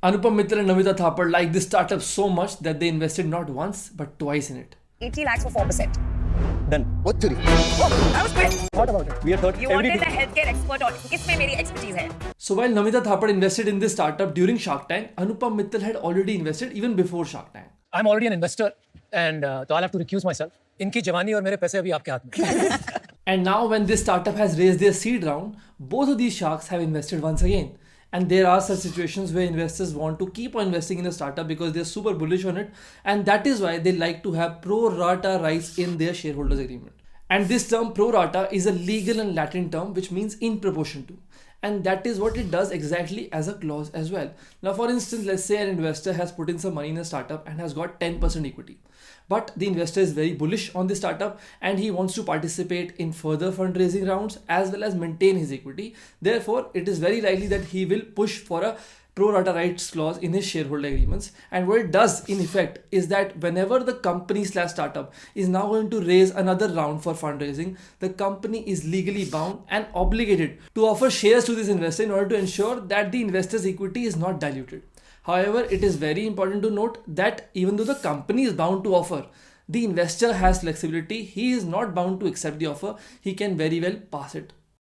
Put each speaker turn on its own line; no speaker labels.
Anupam, Mittal and Namita Thappar like this startup so much that they invested not once but twice in it.
80 lakhs for 4%.
Done.
What to do?
Oh, that was quick.
Thought about it. We have thought
You wanted
everything.
a healthcare expert on किसमें मेरी expertise है.
So while Namita Thappar invested in this startup during Shark Tank, Anupam Mittal had already invested even before Shark Tank.
I'm already an investor and so I'll have to recuse myself. इनकी जवानी और मेरे पैसे अभी आपके हाथ में.
And now when this startup has raised their seed round, both of these sharks have invested once again. And there are such situations where investors want to keep on investing in a startup because they're super bullish on it. And that is why they like to have pro rata rights in their shareholders agreement. And this term pro rata is a legal and Latin term which means in proportion to. And that is what it does exactly as a clause as well. Now, for instance, let's say an investor has put in some money in a startup and has got 10% equity. But the investor is very bullish on the startup and he wants to participate in further fundraising rounds as well as maintain his equity. Therefore, it is very likely that he will push for a pro rata rights clause in his shareholder agreements. And what it does in effect is that whenever the company / startup is now going to raise another round for fundraising, the company is legally bound and obligated to offer shares to this investor in order to ensure that the investor's equity is not diluted. However, it is very important to note that even though the company is bound to offer, the investor has flexibility. He is not bound to accept the offer. He can very well pass it